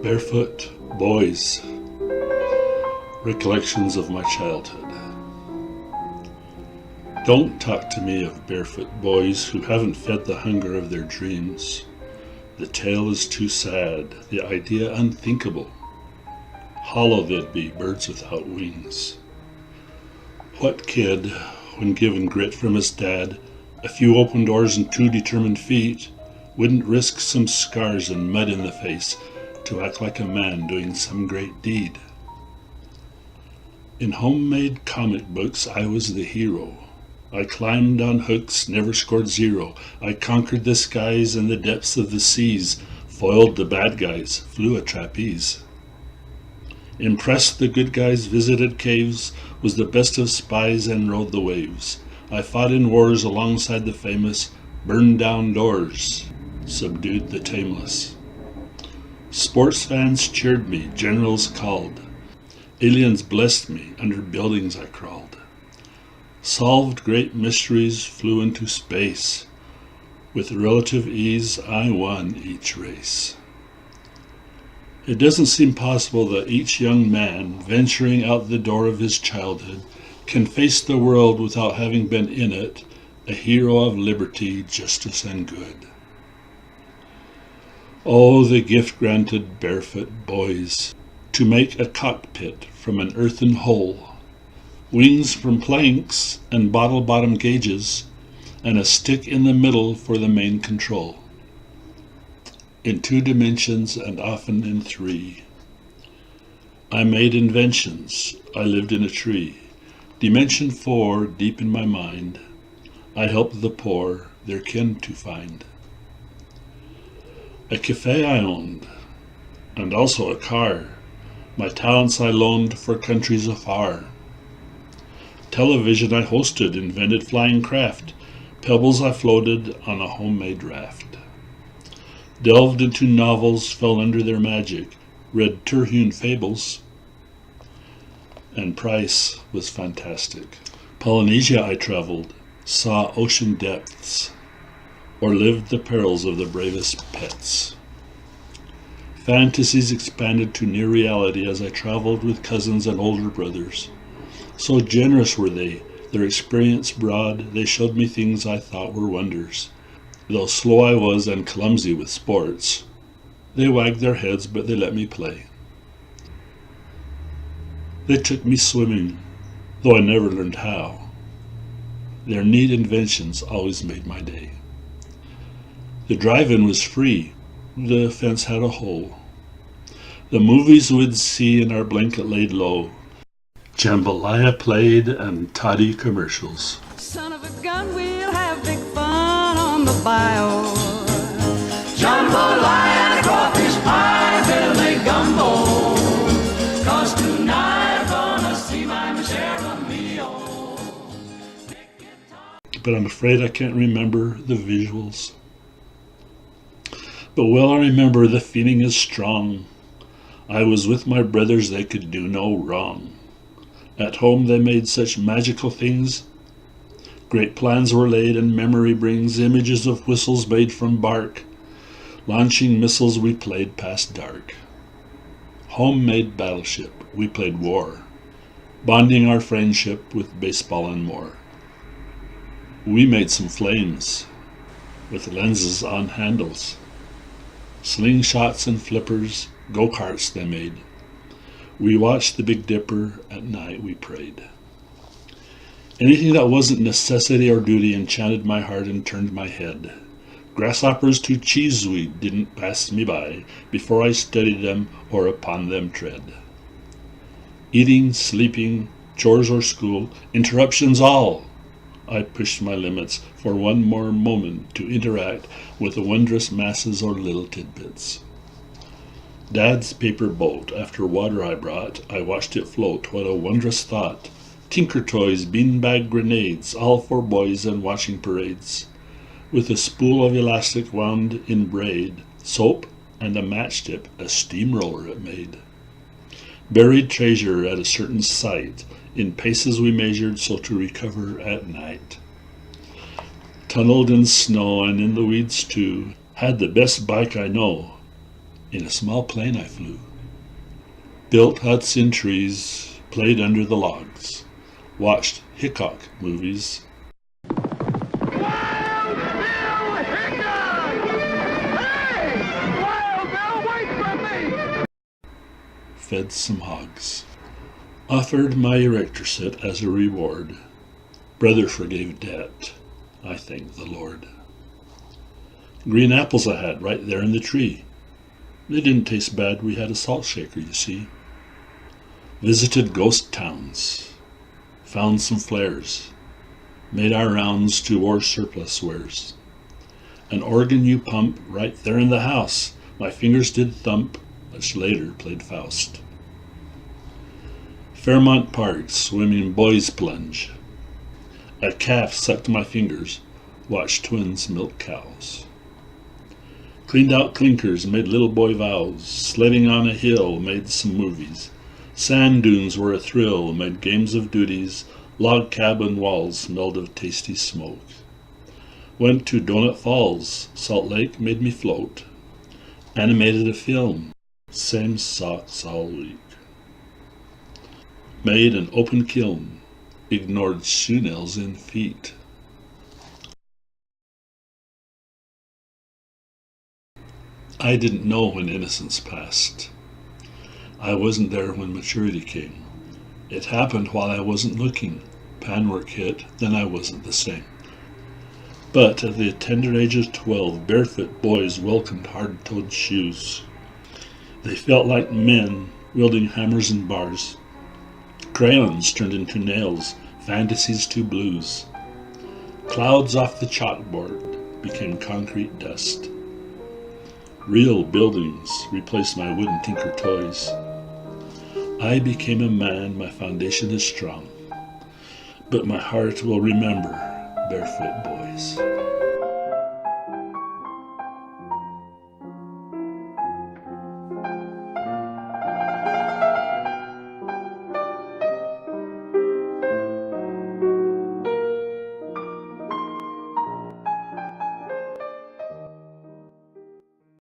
Barefoot Boys, recollections of my childhood. Don't talk to me of barefoot boys who haven't fed the hunger of their dreams. The tale is too sad, the idea unthinkable. Hollow they'd be, birds without wings. What kid, when given grit from his dad, a few open doors and 2 determined feet, wouldn't risk some scars and mud in the face to act like a man doing some great deed? In homemade comic books, I was the hero. I climbed on hooks, never scored zero. I conquered the skies and the depths of the seas, foiled the bad guys, flew a trapeze. Impressed the good guys, visited caves, was the best of spies and rode the waves. I fought in wars alongside the famous, burned down doors, subdued the tameless. Sports fans cheered me, generals called. Aliens blessed me, under buildings I crawled. Solved great mysteries, flew into space. With relative ease, I won each race. It doesn't seem possible that each young man, venturing out the door of his childhood, can face the world without having been in it, a hero of liberty, justice, and good. Oh, the gift granted barefoot boys, to make a cockpit from an earthen hole, wings from planks and bottle-bottom gauges, and a stick in the middle for the main control. In 2 dimensions and often in 3. I made inventions, I lived in a tree. Dimension 4, deep in my mind, I helped the poor their kin to find. A cafe I owned, and also a car. My talents I loaned for countries afar. Television I hosted, invented flying craft. Pebbles I floated on a homemade raft. Delved into novels, fell under their magic. Read Terhune fables, and Price was fantastic. Polynesia I traveled, saw ocean depths, or lived the perils of the bravest pets. Fantasies expanded to near reality as I traveled with cousins and older brothers. So generous were they, their experience broad, they showed me things I thought were wonders. Though slow I was and clumsy with sports, they wagged their heads but they let me play. They took me swimming, though I never learned how. Their neat inventions always made my day. The drive-in was free, the fence had a hole. The movies we'd see in our blanket laid low. Jambalaya played and toddy commercials. Son of a gun, we'll have big fun on the bayou. Jambalaya, crawfish pie, Billy gumbo. 'Cause tonight I'm gonna see my Michelle Mio. But I'm afraid I can't remember the visuals. But well I remember the feeling is strong. I was with my brothers, they could do no wrong. At home they made such magical things. Great plans were laid and memory brings images of whistles made from bark. Launching missiles we played past dark. Homemade battleship, we played war. Bonding our friendship with baseball and more. We made some flames with lenses on handles. Slingshots and flippers, go-karts they made. We watched the Big Dipper, at night we prayed. Anything that wasn't necessity or duty enchanted my heart and turned my head. Grasshoppers to cheeseweed didn't pass me by before I studied them or upon them tread. Eating, sleeping, chores or school, interruptions all. I pushed my limits for one more moment to interact with the wondrous masses or little tidbits. Dad's paper boat, after water I brought, I watched it float, what a wondrous thought. Tinker toys, beanbag grenades, all for boys and watching parades. With a spool of elastic wound in braid, soap and a matchtip, a steamroller it made. Buried treasure at a certain site, in paces we measured so to recover at night. Tunneled in snow and in the weeds too, had the best bike I know. In a small plane I flew. Built huts in trees, played under the logs, watched Hickok movies. Wild Bill Hickok! Hey! Wild Bill, wait for me! Fed some hogs. Offered my erector set as a reward. Brother forgave debt. I thank the Lord. Green apples I had right there in the tree. They didn't taste bad. We had a salt shaker, you see. Visited ghost towns. Found some flares. Made our rounds to war surplus wares. An organ you pump right there in the house. My fingers did thump, much later played Faust. Fairmont Park, swimming boys plunge. A calf sucked my fingers, watched twins milk cows. Cleaned out clinkers, made little boy vows. Sledding on a hill, made some movies. Sand dunes were a thrill, made games of duties. Log cabin walls smelled of tasty smoke. Went to Donut Falls, Salt Lake made me float. Animated a film, same socks all week. Made an open kiln, ignored shoe nails in feet. I didn't know when innocence passed. I wasn't there when maturity came. It happened while I wasn't looking. Panwork hit, then I wasn't the same. But at the tender age of 12, barefoot boys welcomed hard-toed shoes. They felt like men wielding hammers and bars. Crayons turned into nails, fantasies to blues. Clouds off the chalkboard became concrete dust. Real buildings replaced my wooden tinker toys. I became a man, my foundation is strong, but my heart will remember Barefoot Boys.